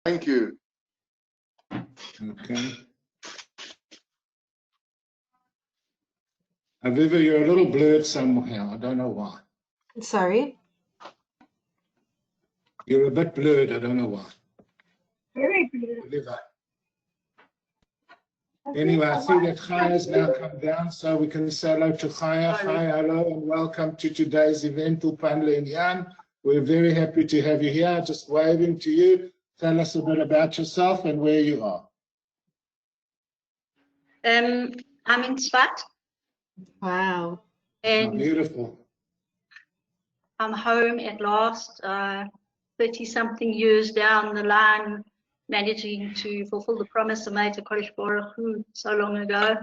Thank you. Okay. Aviva, you're a little blurred somehow. I don't know why. Sorry? You're a bit blurred. I don't know why. Very blurred. Aviva. Anyway, I see that Chaya has now come down, so we can say hello to Chaya. Chaya, hello and welcome to today's event, Ulpan Inyan. We're very happy to have you here. Just waving to you. Tell us a bit about yourself and where you are. I'm in Swat. Wow. And beautiful. I'm home at last, 30-something years down the line, managing to fulfill the promise I made to Kodesh Baruch Hu so long ago.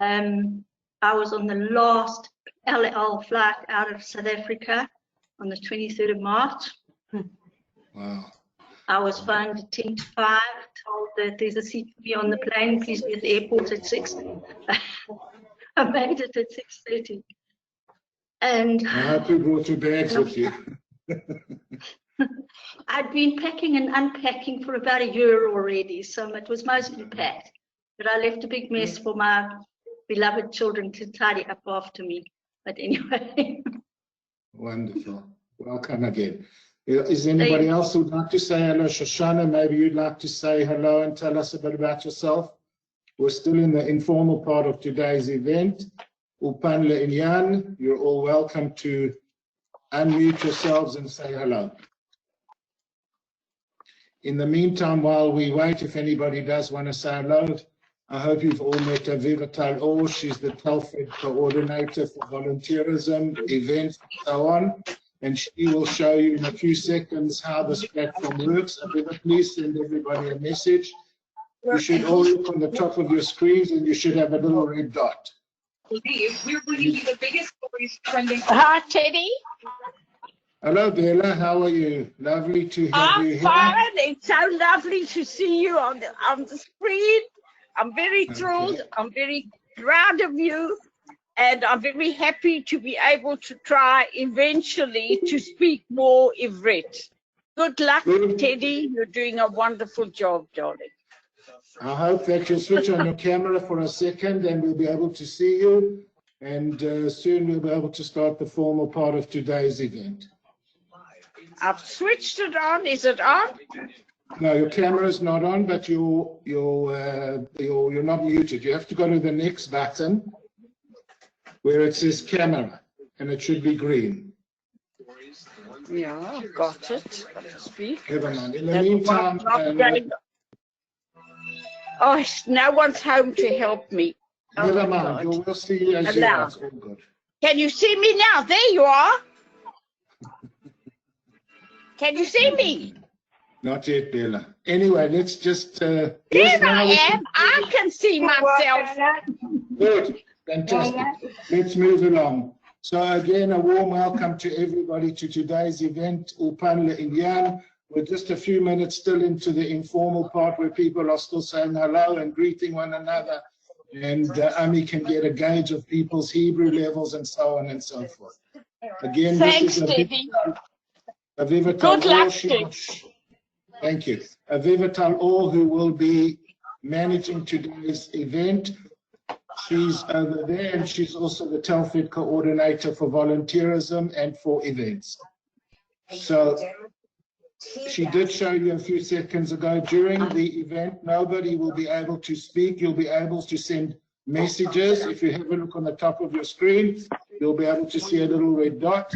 I was on the last LL flight out of South Africa on the 23rd of March. Wow. I was phoned at 10 to 5, told that there's a seat for me on the plane, please be at the airport at 6. I made it at 6:30. And I hope you brought your bags with you. I'd been packing and unpacking for about a year already, so it was mostly packed. But I left a big mess for my beloved children to tidy up after me. But anyway. Wonderful. Welcome again. Is anybody else who'd like to say hello? Shoshana, maybe you'd like to say hello and tell us a bit about yourself. We're still in the informal part of today's event. Ulpan Inyan, you're all welcome to unmute yourselves and say hello. In the meantime, while we wait, if anybody does want to say hello, I hope you've all met Aviva Tal-Or. She's the Telfed coordinator for volunteerism, events, and so on. And she will show you in a few seconds how this platform works. Aviva, please send everybody a message. You should all look on the top of your screens and you should have a little red dot. We're bringing you the biggest stories trending. Hi, Teddy. Hello, Bella. How are you? Lovely to have you here. I'm fine. It's so lovely to see you on the screen. I'm very thrilled. I'm very proud of you. And I'm very happy to be able to try eventually to speak more Ivrit. Good luck, Teddy. You're doing a wonderful job, darling. I hope that you'll switch on your camera for a second and we'll be able to see you. And soon we'll be able to start the formal part of today's event. I've switched it on. Is it on? No, your camera is not on, but you're not muted. You have to go to the next button where it says camera, and it should be green. Yeah, I've got it. Speak. Never mind. In the meantime, oh, no one's home to help me. Never mind. We'll see you as you are. It's all good. Can you see me now? There you are. Can you see me? Not yet, Bella. Anyway, let's just... There I am. I can see myself. Good. Fantastic. Let's move along. So again, a warm welcome to everybody to today's event, Ulpan Inyan. We're just a few minutes still into the informal part where people are still saying hello and greeting one another. And Ami can get a gauge of people's Hebrew levels and so on and so forth. Again, thanks, this is Debbie. Aviva Good luck, thank you. Aviva Tal-Or, who will be managing today's event. She's over there, and she's also the Telfed coordinator for volunteerism and for events. So she did show you a few seconds ago, during the event, nobody will be able to speak. You'll be able to send messages. If you have a look on the top of your screen, you'll be able to see a little red dot,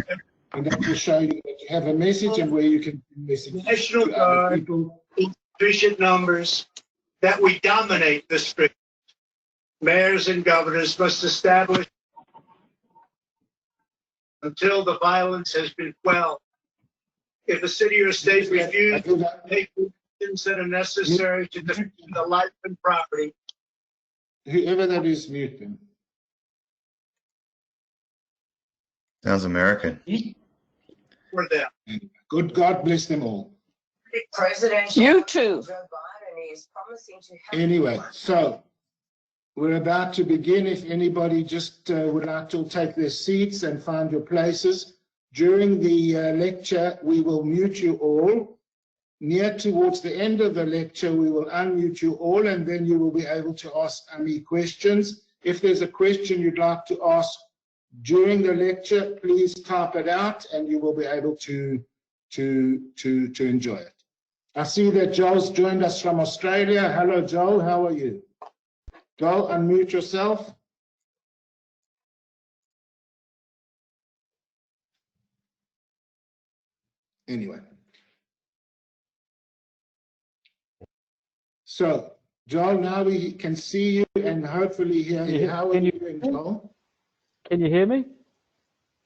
and that will show you that you have a message and where you can message National to other Guard, people. sufficient numbers, that we dominate the street. Mayors and governors must establish until the violence has been quelled. If a city or state refuses to take the actions that are necessary to defend the life and property. Whoever that is, mute them. Sounds American. For them. Good God bless them all. You too. Anyway, so we're about to begin. If anybody just would like to take their seats and find your places. During the lecture, we will mute you all. near towards the end of the lecture, we will unmute you all, and then you will be able to ask Ami questions. If there's a question you'd like to ask during the lecture, please type it out, and you will be able to enjoy it. I see that Joel's joined us from Australia. Hello, Joel. How are you? Joel, unmute yourself. Anyway. So, Joel, now we can see you and hopefully hear you. How are you doing, Joel? Can you hear me?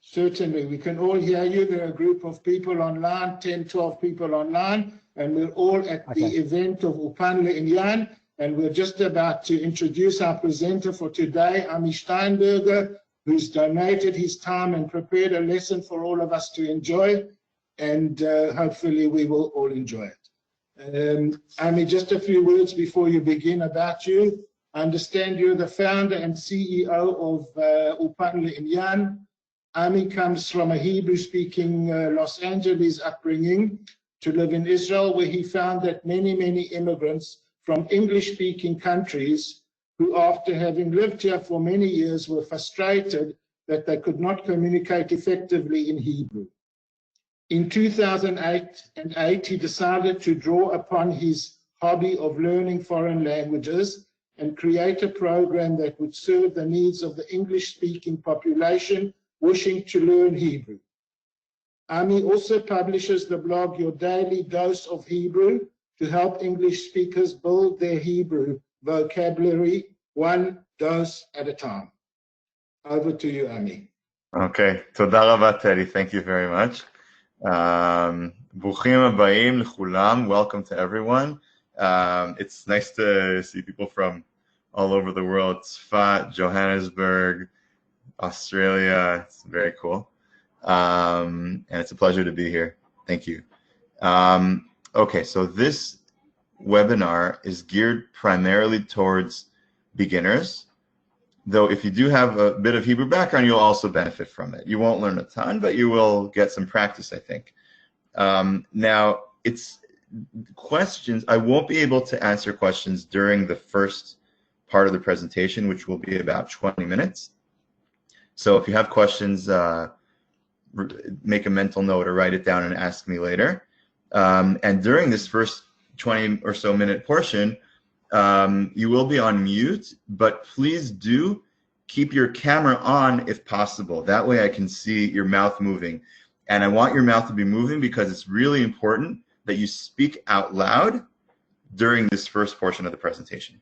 Certainly. We can all hear you. There are a group of people online, 10, 12 people online, and we're all at the event of Ulpan Inyan, and we're just about to introduce our presenter for today, Ami Steinberger, who's donated his time and prepared a lesson for all of us to enjoy, and hopefully we will all enjoy it. Ami, just a few words before you begin about you. I understand you're the founder and CEO of Ulpan Inyan. Ami comes from a Hebrew-speaking Los Angeles upbringing to live in Israel, where he found that many immigrants from English-speaking countries who, after having lived here for many years, were frustrated that they could not communicate effectively in Hebrew. In 2008, he decided to draw upon his hobby of learning foreign languages and create a program that would serve the needs of the English-speaking population wishing to learn Hebrew. Ami also publishes the blog Your Daily Dose of Hebrew to help English speakers build their Hebrew vocabulary one dose at a time. Over to you, Ami. Okay, תודה רבה, Teddy. Thank you very much. ברוכים הבאים לכולם. Welcome to everyone. It's nice to see people from all over the world. Tzfat, Johannesburg, Australia. It's very cool. And it's a pleasure to be here. Thank you. Okay, so this webinar is geared primarily towards beginners, though if you do have a bit of Hebrew background, you'll also benefit from it. You won't learn a ton, but you will get some practice, I think. Now, it's questions. I won't be able to answer questions during the first part of the presentation, which will be about 20 minutes. So if you have questions, make a mental note or write it down and ask me later. And during this first 20 or so minute portion, you will be on mute, but please do keep your camera on if possible. That way I can see your mouth moving. And I want your mouth to be moving because it's really important that you speak out loud during this first portion of the presentation.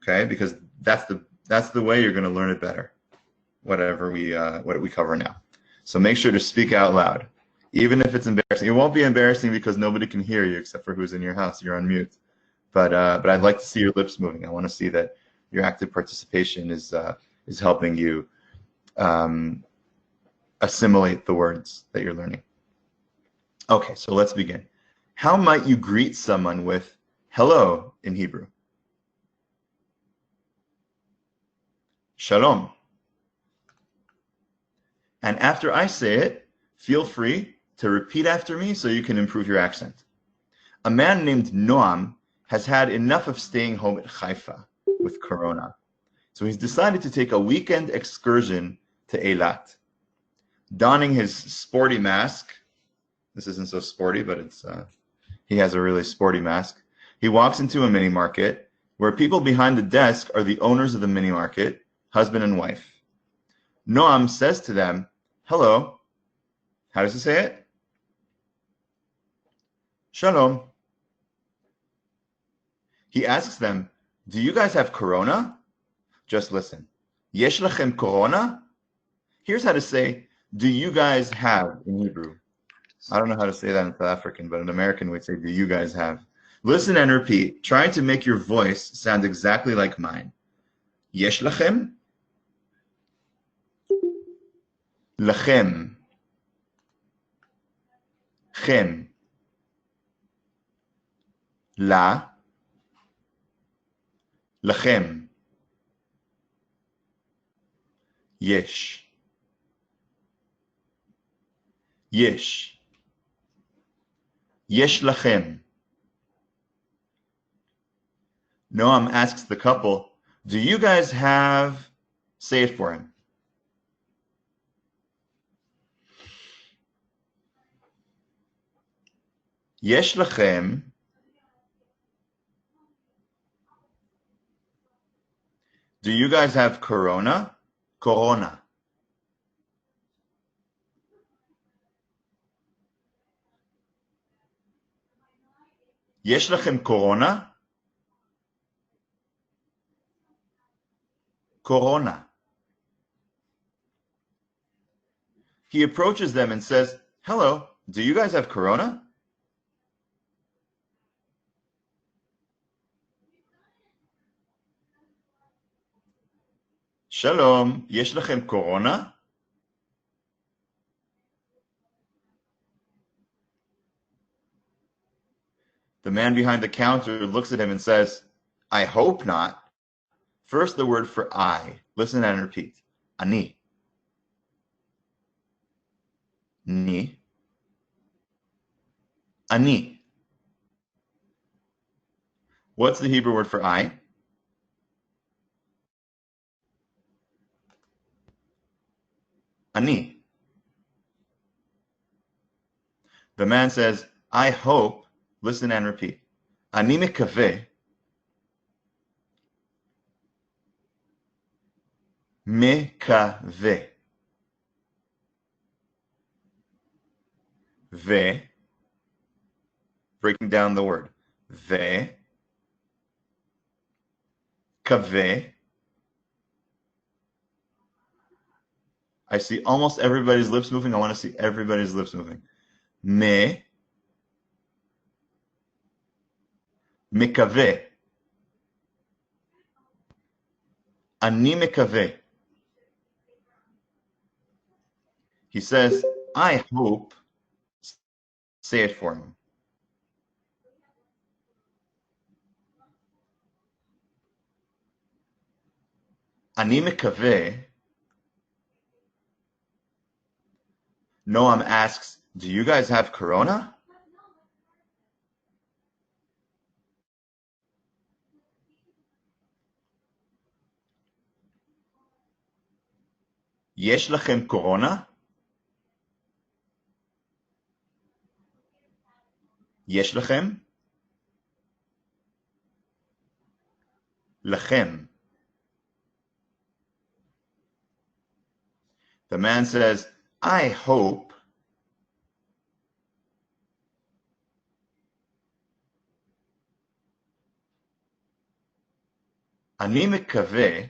Okay? Because that's the way you're going to learn it better, whatever what we cover now. So make sure to speak out loud, even if it's embarrassing. It won't be embarrassing because nobody can hear you except for who's in your house. You're on mute. But I'd like to see your lips moving. I want to see that your active participation is helping you assimilate the words that you're learning. Okay, so let's begin. How might you greet someone with hello in Hebrew? Shalom. And after I say it, feel free to repeat after me so you can improve your accent. A man named Noam has had enough of staying home at Haifa with Corona. So he's decided to take a weekend excursion to Eilat. Donning his sporty mask, this isn't so sporty, but he has a really sporty mask. He walks into a mini market where people behind the desk are the owners of the mini market, husband and wife. Noam says to them, hello. How does he say it? Shalom. He asks them, do you guys have Corona? Just listen. Yesh lachem Corona? Here's how to say, do you guys have in Hebrew? I don't know how to say that in South African, but in American we'd say, do you guys have? Listen and repeat, trying to make your voice sound exactly like mine. Yesh lachem? Lachem. Chem. La. Lachem. Yesh. Yesh. Yesh lachem. Noam asks the couple, do you guys have, say it for him. יש לכם Do you guys have corona? Corona. יש לכם corona? Corona. He approaches them and says, hello, do you guys have corona? Shalom, יש לכם corona? The man behind the counter looks at him and says, I hope not. First, the word for I. Listen and repeat. Ani. Ni. Ani. What's the Hebrew word for I? Ani. The man says, I hope, listen and repeat. Ani mikaveh. Mikaveh. Ve. Breaking down the word. Ve. Kaveh. I see almost everybody's lips moving. I want to see everybody's lips moving. Me. Mikaveh. Ani mikaveh. He says, I hope. Say it for him. Ani mikaveh. Noam asks, do you guys have corona? יש לכם corona? יש לכם? לכם. The man says, I hope אני מקווה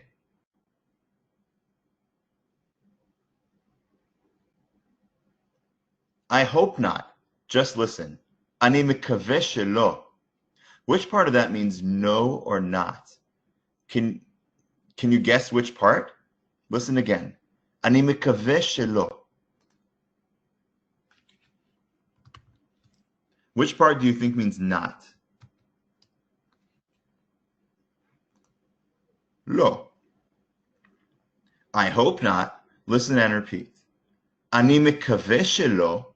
I hope not. Just listen. אני מקווה שלא. Which part of that means no or not? Can you guess which part? Listen again. אני מקווה שלא. Which part do you think means not? לא. I hope not. Listen and repeat. אני מקווה שלא.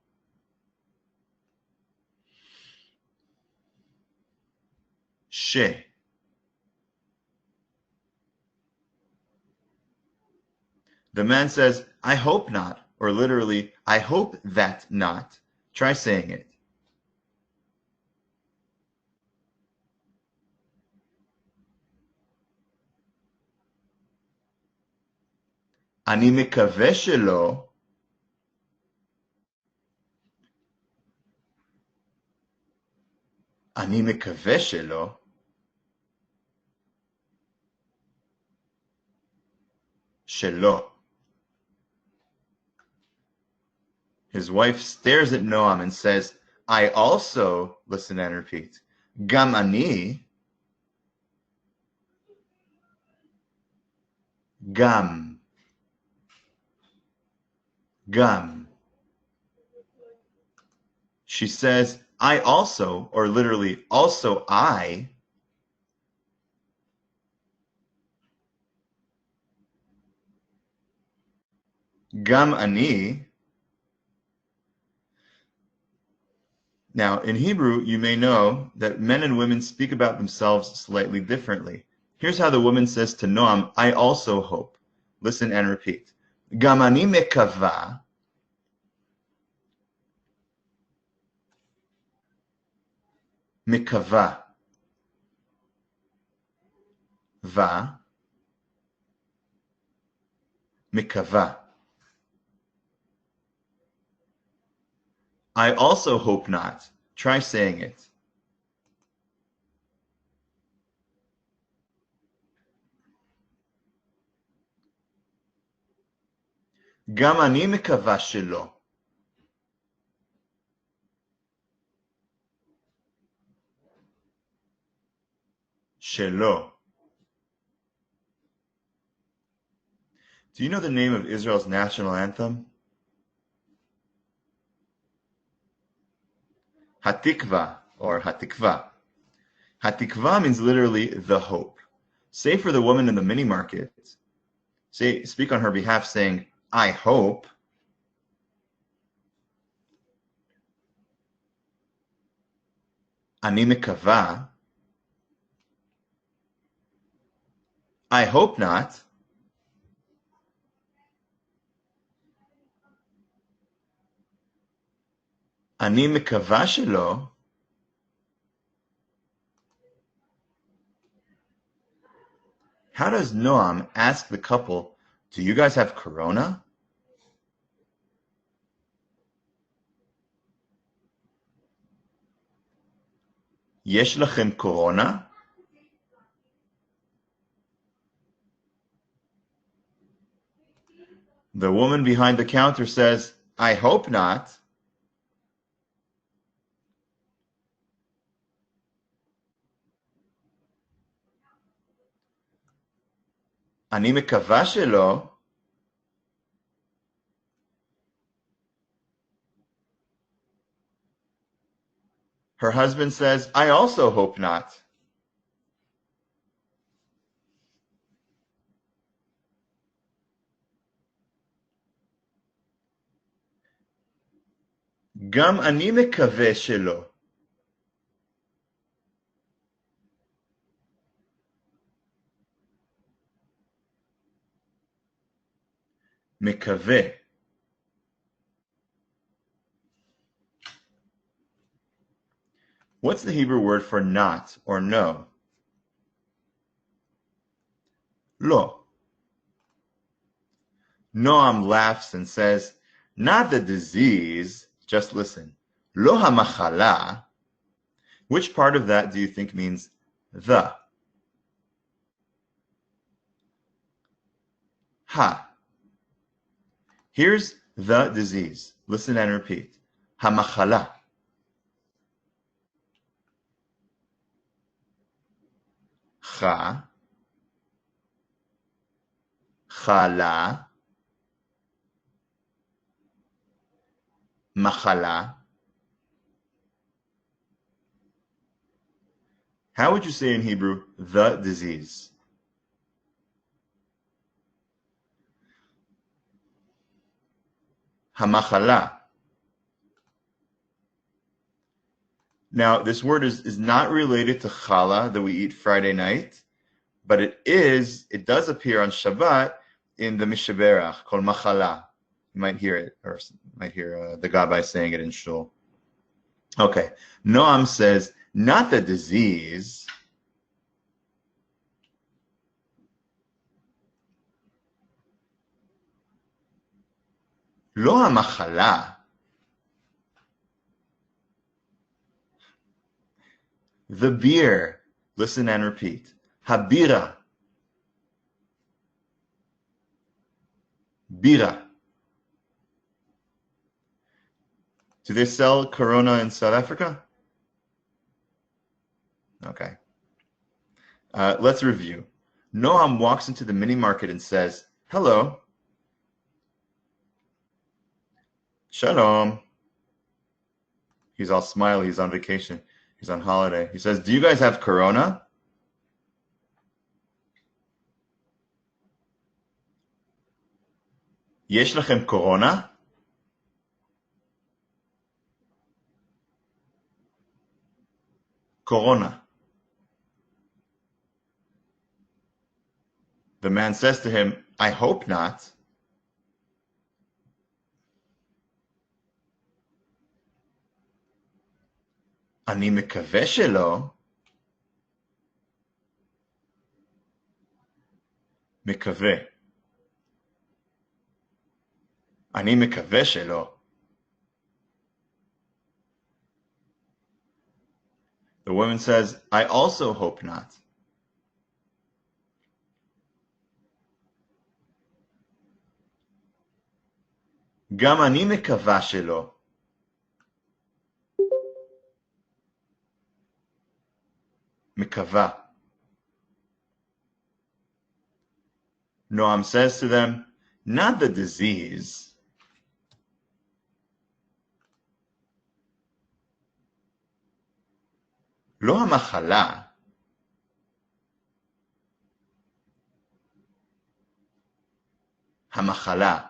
ש. The man says, I hope not, or literally, I hope that not. Try saying it. אני מקווה שלא. אני מקווה שלא. שלא. His wife stares at Noam and says, I also, listen and repeat, גם אני, גם, גם. She says, I also, or literally, also I, גם אני. Now, in Hebrew, you may know that men and women speak about themselves slightly differently. Here's how the woman says to Noam, I also hope. Listen and repeat. Gam ani mekava. Mekava. Va. Mekava. I also hope not. Try saying it. גם אני מקווה שלא. שלא. Do you know the name of Israel's national anthem? Hatikva, or Hatikva. Hatikva means literally the hope. Say for the woman in the mini market, speak on her behalf saying, I hope. אני מקווה. I hope not. אני מקווה שלא. How does Noam ask the couple, do you guys have corona? יש לכם קורונה? The woman behind the counter says, I hope not. אני מקווה שלא. Her husband says, I also hope not. גם אני מקווה שלא. מקווה. What's the Hebrew word for not or no? Lo. Noam laughs and says, not the disease, just listen. Lo hamachala. Which part of that do you think means the? Ha. Here's the disease. Listen and repeat. Hamachala. Cha. Chala. Machala. How would you say in Hebrew, the disease? Hamachala. Now, this word is not related to challah that we eat Friday night, but it does appear on Shabbat in the Mishaberach called machala. You might hear it, or might hear the Gabbai saying it in Shul. Okay, Noam says, not the disease. Lo hamachala. The beer. Listen and repeat. Habira. Bira. Do they sell Corona in South Africa? Okay. Let's review. Noam walks into the mini market and says, hello. Shalom. He's all smiley. He's on vacation. He's on holiday. He says, do you guys have Corona? יש לכם קורונה? Corona. The man says to him, I hope not. אני מקווה שלא. מקווה. אני מקווה שלא. The woman says, I also hope not. גם אני מקווה שלא. מקווה. Noam says to them, not the disease. לא המחלה. המחלה.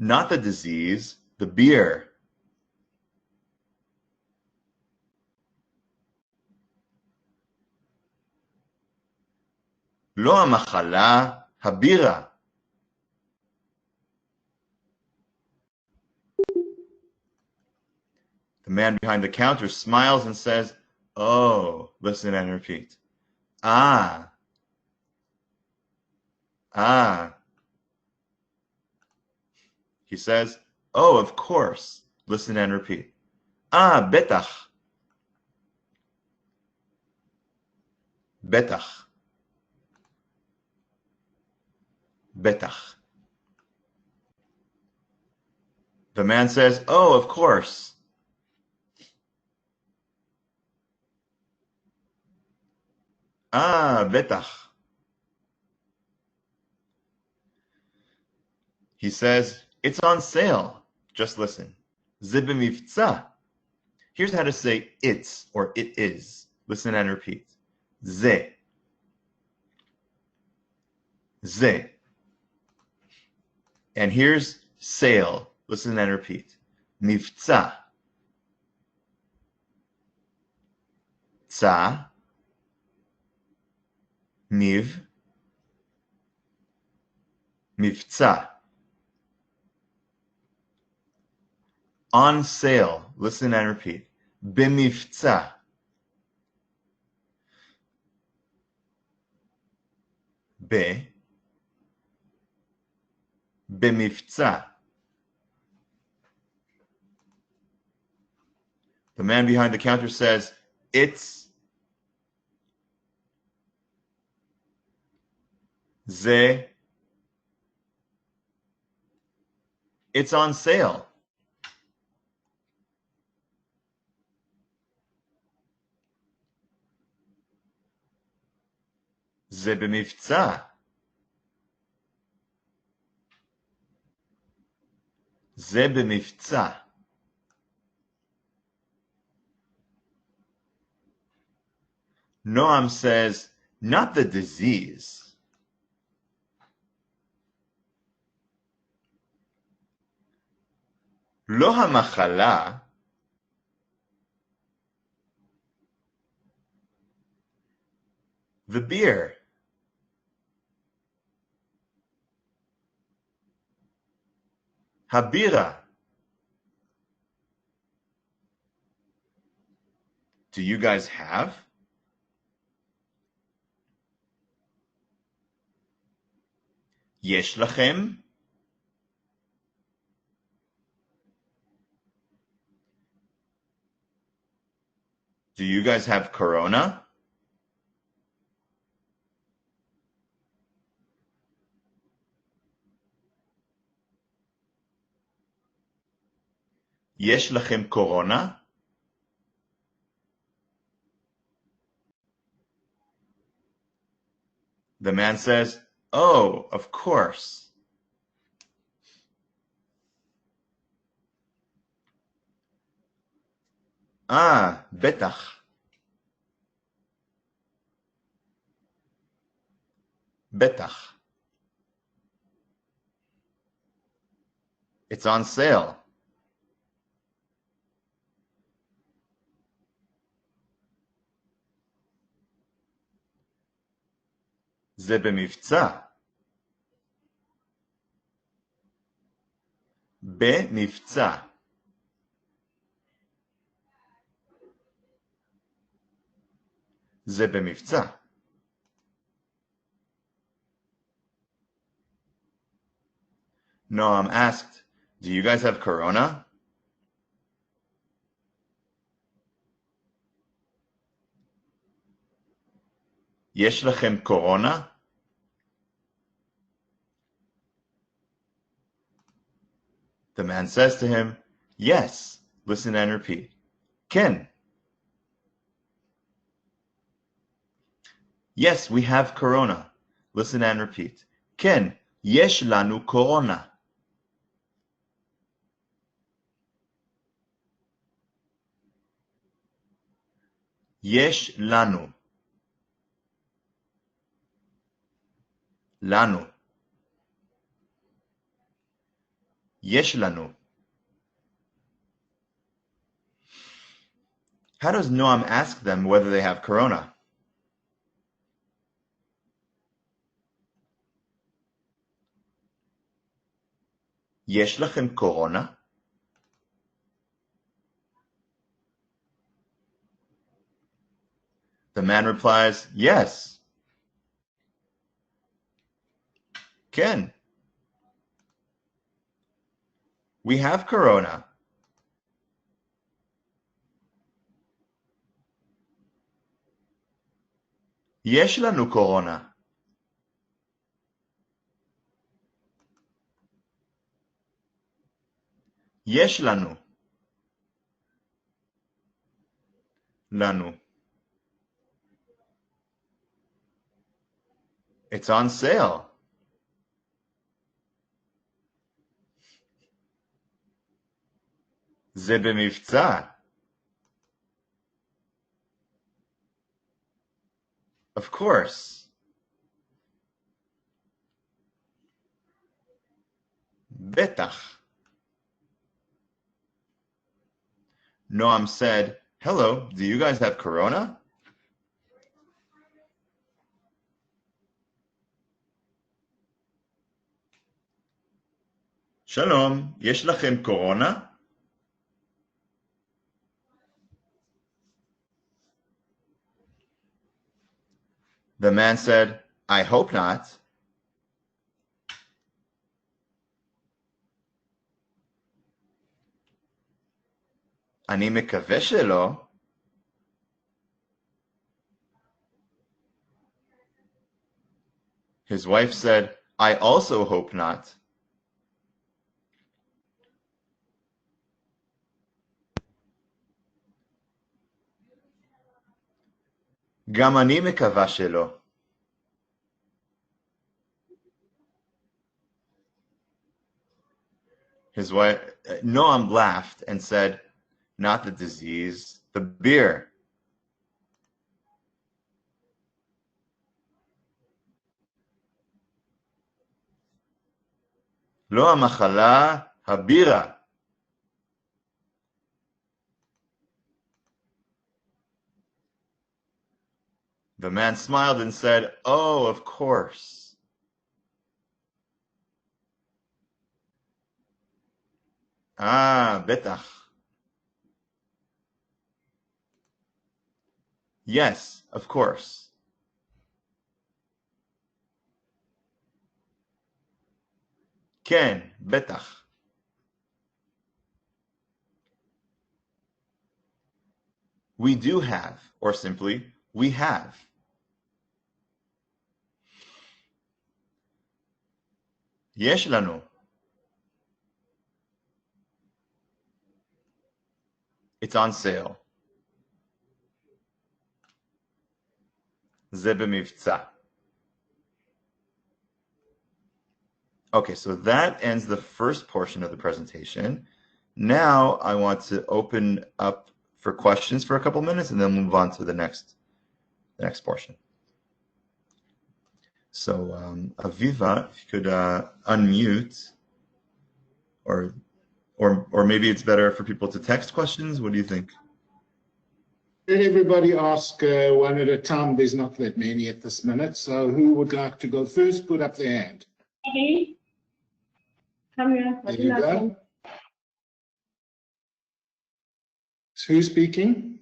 Not the disease, the beer. לא המחלה, הבירה. The man behind the counter smiles and says, oh, listen and repeat. Ah. Ah. He says, oh, of course. Listen and repeat. Ah, betach. Betach. Betach. The man says, oh, of course. Ah, betach. He says, it's on sale. Just listen. זה במבצע. Here's how to say it's or it is. Listen and repeat. זה. זה. And here's sale. Listen and repeat. מבצע. צע. ניב. מבצע. On sale. Listen and repeat. במבצע. במבצע. The man behind the counter says, it's זה. It's on sale. זה במבצע. זה במבצע. Noam says, not the disease. לא המחלה. The beer. הבירה. Do you guys have? יש לכם? Do you guys have corona? יש לכם קורונה? The man says, oh, of course. Ah, בטח. בטח. It's on sale. זה במבצע. במבצע. זה במבצע. Noam asked, do you guys have corona? יש לכם קורונה? The man says to him, yes. Listen and repeat. כן. Yes, we have corona. Listen and repeat. כן, יש לנו קורונה. יש לנו. לנו. יש לנו. How does Noam ask them whether they have corona? יש לכם קורונה? The man replies, yes. כן. We have corona. יש לנו קורונה. יש לנו. לנו. It's on sale. זה במבצע. Of course. בטח. Noam said, hello, do you guys have corona? שלום, יש לכם קורונה? The man said, I hope not. אני מקווה שלא. His wife said, I also hope not. גם אני מקווה שלא. His wife, Noam laughed and said, not the disease, the beer. לא המחלה, הבירה. The man smiled and said, oh, of course. בטח. Yes, of course. כן, בטח. We do have, or simply, we have. יש לנו. It's on sale. זה במבצע. Okay, so that ends the first portion of the presentation. Now I want to open up for questions for a couple minutes and then move on to the next portion. So Aviva, if you could unmute, or maybe it's better for people to text questions. What do you think? Let everybody ask one at a time. There's not that many at this minute. So who would like to go first? Put up their hand. Come here. There you go. Who's speaking?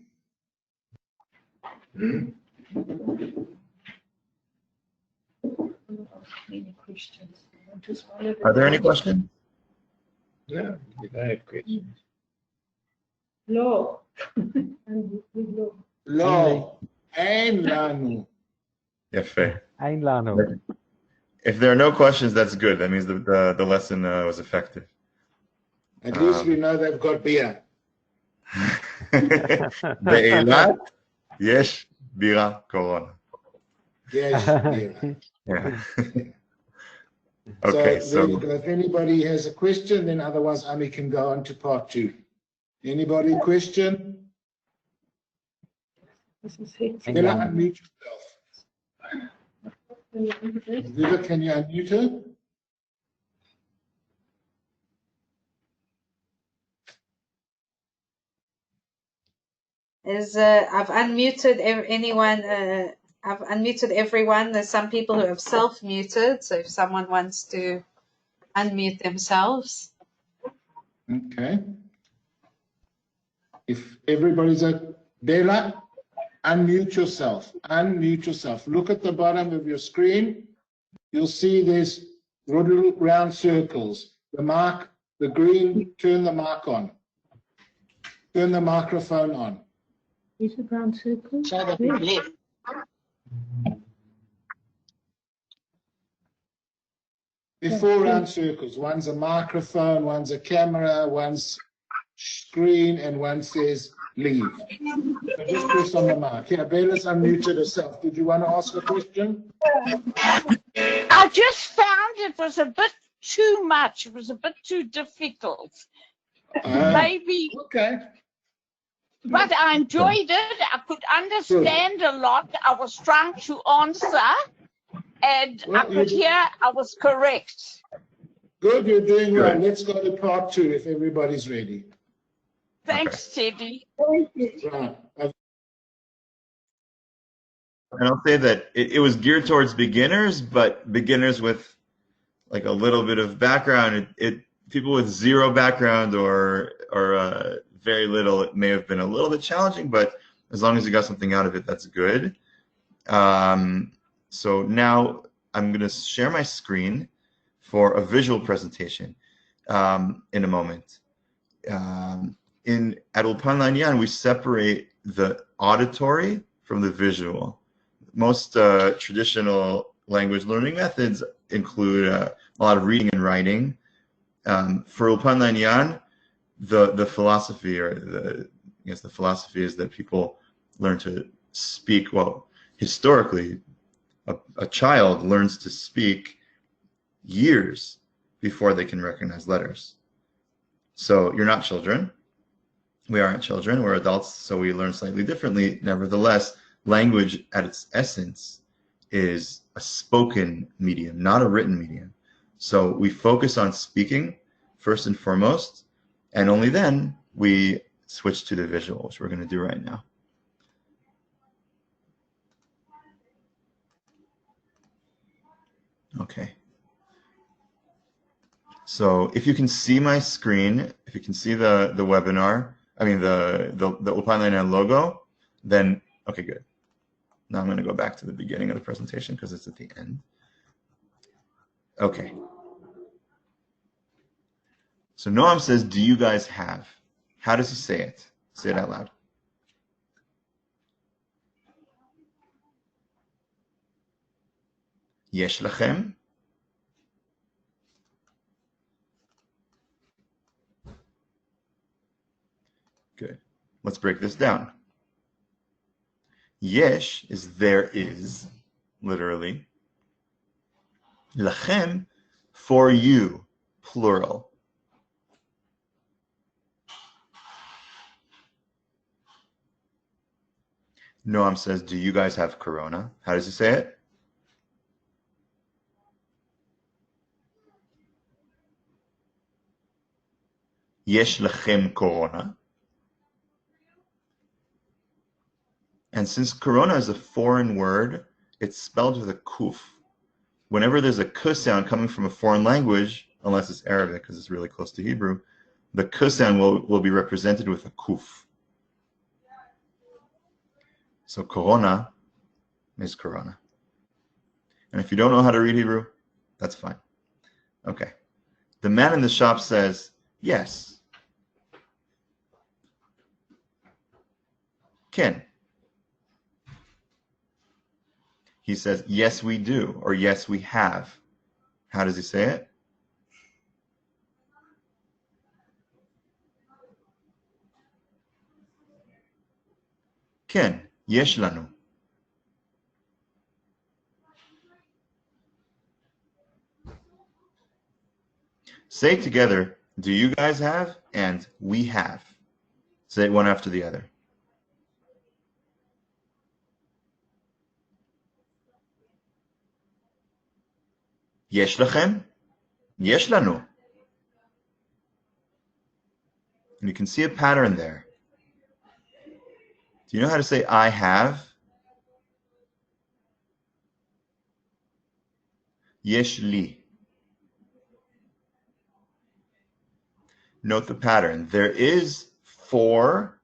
Are there any questions? Yeah, I have questions. No. Lo, ein lanu. Yafe. Ein Lano. If there are no questions, that's good. That means the lesson was effective. At least we know they've got beer. באילת יש בירה קורונה. Yes, beer. Yeah. Okay, there you so go. If anybody has a question, then otherwise Ami can go on to part 2. Anybody question? Bella, unmute yourself. Viva, can you unmute her? I've unmuted anyone. I've unmuted everyone. There's some people who have self-muted. So if someone wants to unmute themselves. Okay. If everybody's at Bella, unmute yourself. Unmute yourself. Look at the bottom of your screen. You'll see there's little round circles. The mark, the green, turn the mark on. Turn the microphone on. Is it round circle? There's 4 round circles. One's a microphone, one's a camera, one's screen, and one says leave. So just press on the mark. Yeah, Bella's unmuted herself. Did you want to ask a question? I just found it was a bit too much. It was a bit too difficult. Maybe, Okay. but I enjoyed it. I could understand a lot. I was trying to answer, and Well, I could hear I was correct. Good, you're doing well. Good. Let's go to part 2 if everybody's ready. Thanks, Teddy. Right. and I'll say that it was geared towards beginners, but beginners with like a little bit of background. People with zero background or very little, it may have been a little bit challenging, but as long as you got something out of it, that's good. So now I'm going to share my screen for a visual presentation in a moment. At Ulpan Inyan, we separate the auditory from the visual. Most traditional language learning methods include a lot of reading and writing. For Ulpan Inyan, the philosophy, or the philosophy is that people learn to speak. Well, historically, a child learns to speak years before they can recognize letters. So you're not children. We aren't children. We're adults, so we learn slightly differently. Nevertheless, language at its essence is a spoken medium, not a written medium. So we focus on speaking first and foremost, and only then we switch to the visual, which we're going to do right now. Okay. So if you can see my screen, if you can see the webinar, I mean the Ulpan Inyan logo, then okay, good. Now I'm going to go back to the beginning of the presentation because it's at the end. Okay. So Noam says, do you guys have? How does he say it? Say it out loud. Yesh lachem? Good. Let's break this down. Yesh is there is, literally. Lachem, for you, plural. Noam says, do you guys have corona? How does he say it? Yesh lachem corona. And since corona is a foreign word, it's spelled with a kuf. Whenever there's a k sound coming from a foreign language, unless it's Arabic because it's really close to Hebrew, the k sound will be represented with a kuf. So corona is corona. And if you don't know how to read Hebrew, that's fine. Okay. The man in the shop says, yes. Ken. He says, yes, we do, or yes, we have. How does he say it? Ken, yesh lanu. Say together, do you guys have? And we have. Say it one after the other. Yesh lachem? Yesh lanu. And you can see a pattern there. Do you know how to say I have? Yesh li. Note the pattern. There is for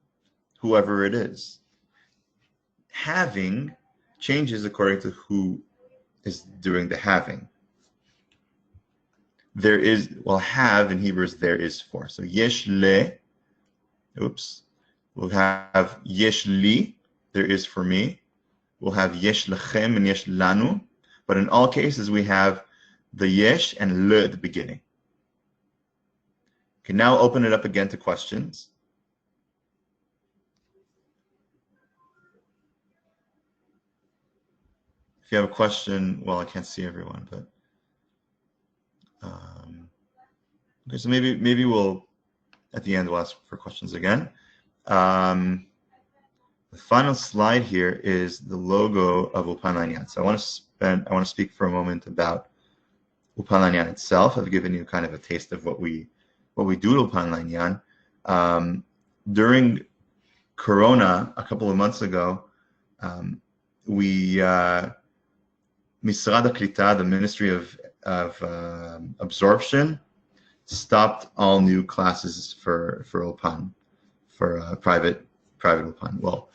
whoever it is. Having changes according to who is doing the having. There is, well, have in Hebrew is there is for. So yesh le, oops, we'll have yesh li, there is for me. We'll have yesh lechem and yesh lanu. But in all cases, we have the yesh and le at the beginning. Okay, now open it up again to questions. If you have a question, well, I can't see everyone, but okay, so maybe we'll at the end we'll ask for questions again. The final slide here is the logo of Ulpan Inyan. So I want to speak for a moment about Ulpan Inyan itself. I've given you kind of a taste of what we do at Ulpan Inyan. During Corona, a couple of months ago, Misrad HaKlita, the Ministry of Absorption, stopped all new classes for Ulpan, for private Ulpan. Well,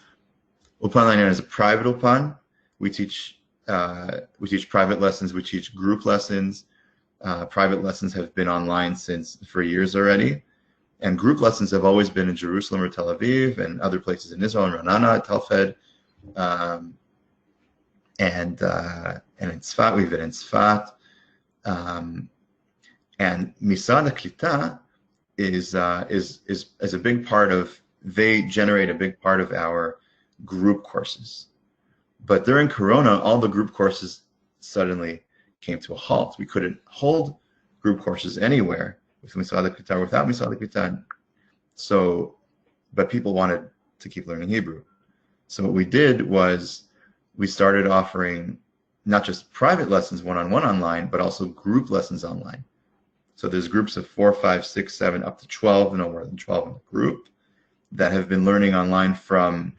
Ulpan Inyan is a private Ulpan. We teach private lessons. We teach group lessons. Private lessons have been online for years already, and group lessons have always been in Jerusalem or Tel Aviv and other places in Israel, in Ranana, Telfed, and in Tzfat. We've been in Tzfat, and Misrad HaKlita is a big part of. They generate a big part of our group courses. But during Corona, all the group courses suddenly came to a halt. We couldn't hold group courses anywhere with Misrad HaKlita, without Misrad HaKlita. So, but people wanted to keep learning Hebrew. So what we did was we started offering not just private lessons one-on-one online, but also group lessons online. So there's groups of 4, 5, 6, 7, up to 12, no more than 12 in a group, that have been learning online from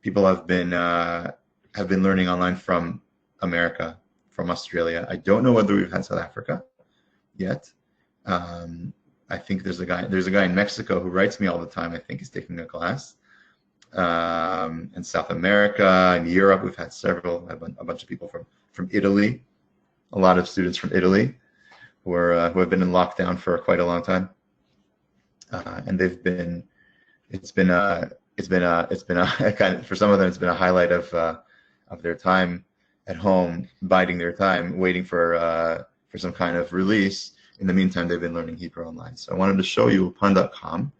people have been learning online from America, from Australia. I don't know whether we've had South Africa yet. I think there's a guy in Mexico who writes me all the time. I think he's taking a class. In South America, in Europe, we've had a bunch of people from Italy, a lot of students from Italy who have been in lockdown for quite a long time, and it's been a kind of, for some of them, it's been a highlight of their time at home, biding their time, waiting for some kind of release. In the meantime, they've been learning Hebrew online. So I wanted to show you ulpan.com,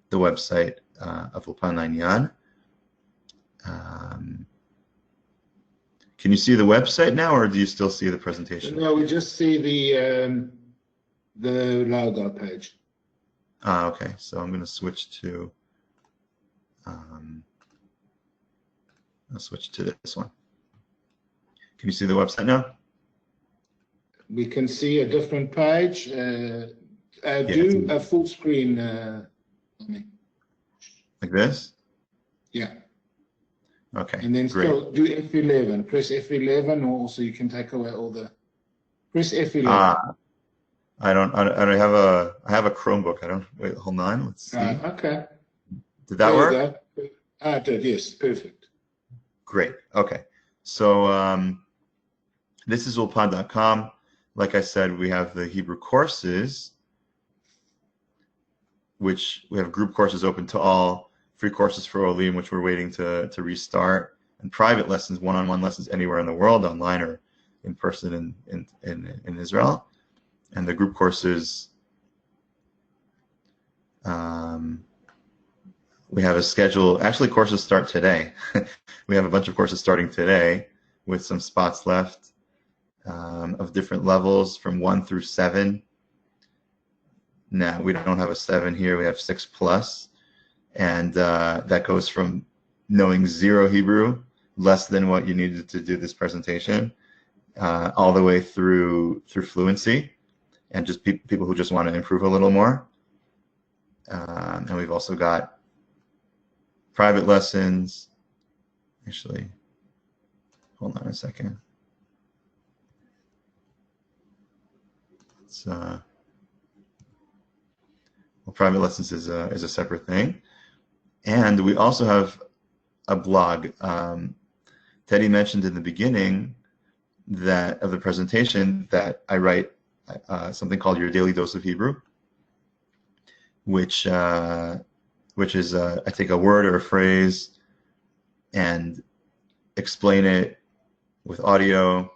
the website of Ulpan Inyan. Can you see the website now, or do you still see the presentation? No, we just see the logo page. Okay, so I'm going to switch to this one. Can you see the website now? We can see a different page. Do a full screen. Like this? Yeah. Okay. And then great. still do F11. Press F11, or also you can take away all the. Press F11. I have a Chromebook. I don't, wait, hold on. Let's see. Okay. Did that work? It did, yes. Perfect. Great. Okay. So this is ulpan.com. Like I said, we have the Hebrew courses, which we have group courses open to all, free courses for Olim, which we're waiting to restart, and private lessons, one-on-one lessons anywhere in the world, online or in person in Israel. And the group courses, we have a schedule. Actually, courses start today. We have a bunch of courses starting today with some spots left of different levels from 1 through 7. Now, we don't have a 7 here. We have 6+. And that goes from knowing 0 Hebrew, less than what you needed to do this presentation, all the way through fluency, and just people who just want to improve a little more. And we've also got private lessons. Actually, hold on a second. It's, well, private lessons is a separate thing. And we also have a blog. Teddy mentioned in the beginning that of the presentation that I write something called Your Daily Dose of Hebrew, which is I take a word or a phrase and explain it with audio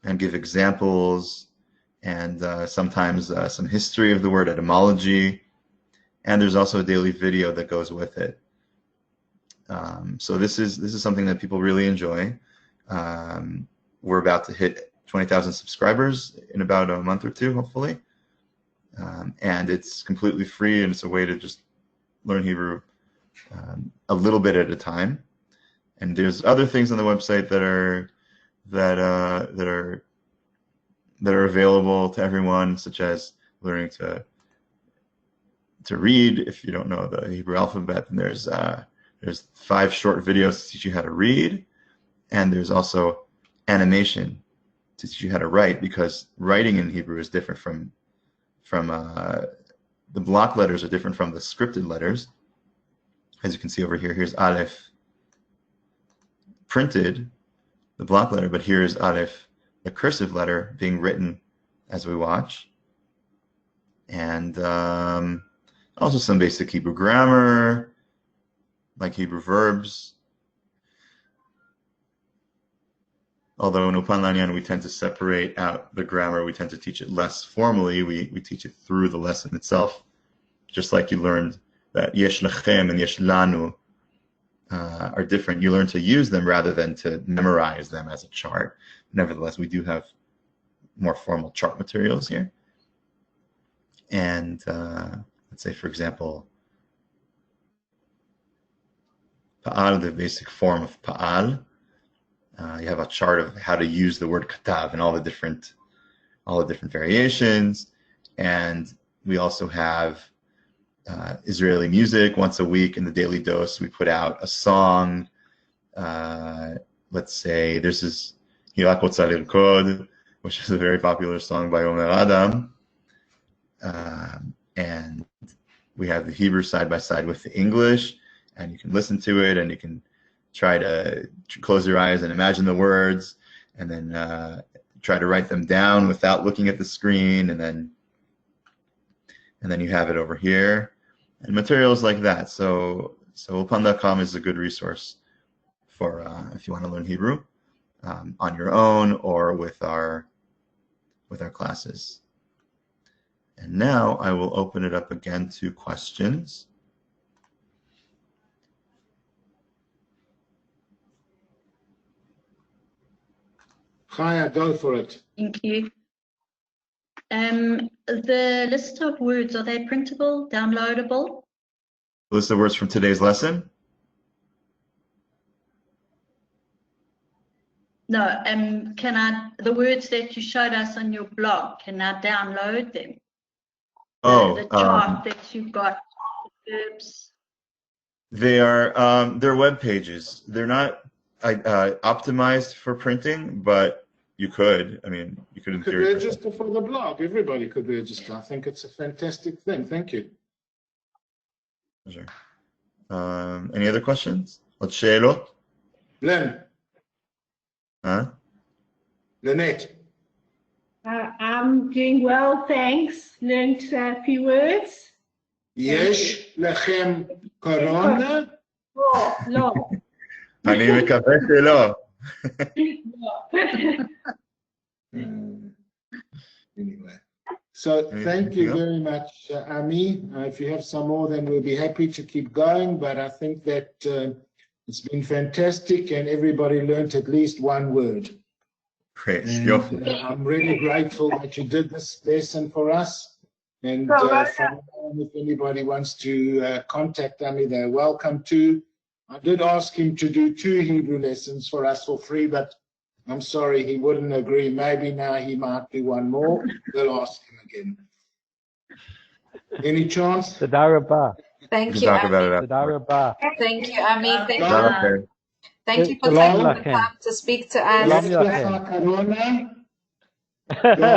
and give examples and sometimes some history of the word, etymology, and there's also a daily video that goes with it. So this is something that people really enjoy. We're about to hit 20,000 subscribers in about a month or two, hopefully. And it's completely free, and it's a way to just learn Hebrew a little bit at a time. And there's other things on the website that are available to everyone, such as learning to read. If you don't know the Hebrew alphabet, then there's 5 short videos to teach you how to read, and there's also animation to teach you how to write, because writing in Hebrew is different from the block letters are different from the scripted letters. As you can see over here, here's Aleph printed, the block letter, but here is Aleph, the cursive letter, being written as we watch. And also some basic Hebrew grammar, like Hebrew verbs. Although in Ulpan Inyan we tend to separate out the grammar, we tend to teach it less formally. We teach it through the lesson itself, just like you learned that yesh lechem and yesh lanu are different. You learn to use them rather than to memorize them as a chart. Nevertheless, we do have more formal chart materials here. And let's say, for example, Pa'al, the basic form of Pa'al. You have a chart of how to use the word katav and all the different variations. And we also have Israeli music. Once a week in the Daily Dose, we put out a song. Let's say this is Hirak Otzar Lirkod, which is a very popular song by Omer Adam. And we have the Hebrew side by side with the English, and you can listen to it, and you can try to close your eyes and imagine the words, and then try to write them down without looking at the screen, and then you have it over here, and materials like that. So Ulpan.com is a good resource for if you want to learn Hebrew on your own or with our classes. And now I will open it up again to questions. Chaya, go for it. Thank you. The list of words, are they printable, downloadable? List of words from today's lesson? No, the words that you showed us on your blog, can I download them? The chart that you've got, the verbs. They are they're web pages. They're not optimized for printing, but you could. I mean, you could You in could theory. register for the blog. Everybody could register. I think it's a fantastic thing. Thank you. Sure. Any other questions? עוד שאלות? Lynn, Huh? Lynette. I'm doing well, thanks. Learned a few words. יש לכם קורונה? לא. אני מקווה שלא. Anyway. So thank you very much, Ami. If you have some more, then we'll be happy to keep going. But I think that it's been fantastic and everybody learnt at least one word. Great. And, I'm really grateful that you did this lesson for us. And from now, if anybody wants to contact Ami, they're welcome to. I did ask him to do 2 Hebrew lessons for us for free, but I'm sorry, he wouldn't agree. Maybe now he might do 1 more. We'll ask him again. Any chance? תודה רבה. Thank We you, can talk about Ami. it after. תודה רבה. Thank you, Ami. Thank you. Okay. Thank you for Shalom taking the לכם. time to speak to שלום us. יש לך לכם. קורונה? לא?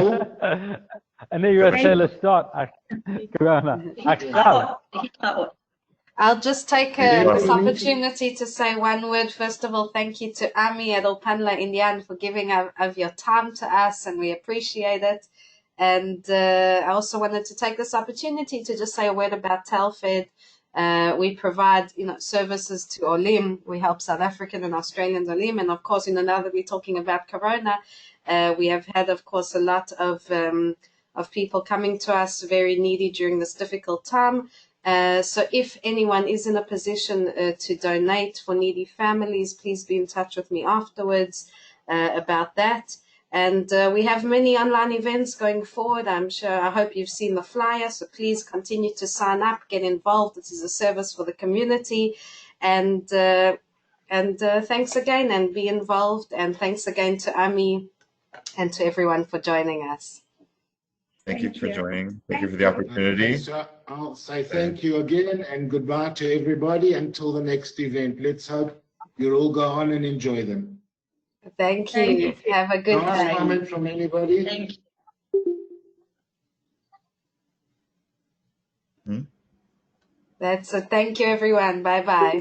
אני רוצה לשתות קורונה. עכשיו. I'll just take Yeah. this opportunity to say 1 word. First of all, thank you to Ami at Ulpan Inyan for giving of your time to us, and we appreciate it. And I also wanted to take this opportunity to just say a word about Telfed. We provide, services to Olim. We help South African and Australian Olim, and of course, now that we're talking about Corona, we have had, of course, a lot of people coming to us very needy during this difficult time. So if anyone is in a position to donate for needy families, please be in touch with me afterwards about that. And we have many online events going forward. I hope you've seen the flyer. So please continue to sign up, get involved. This is a service for the community. And thanks again, and be involved. And thanks again to Ami and to everyone for joining us. Thank you for joining. Thank you for the opportunity. So I'll say thank you again and goodbye to everybody until the next event. Let's hope you all go on and enjoy them. Thank you. Have a good Last day. comment from anybody? Thank you. That's it. Thank you, everyone. Bye-bye.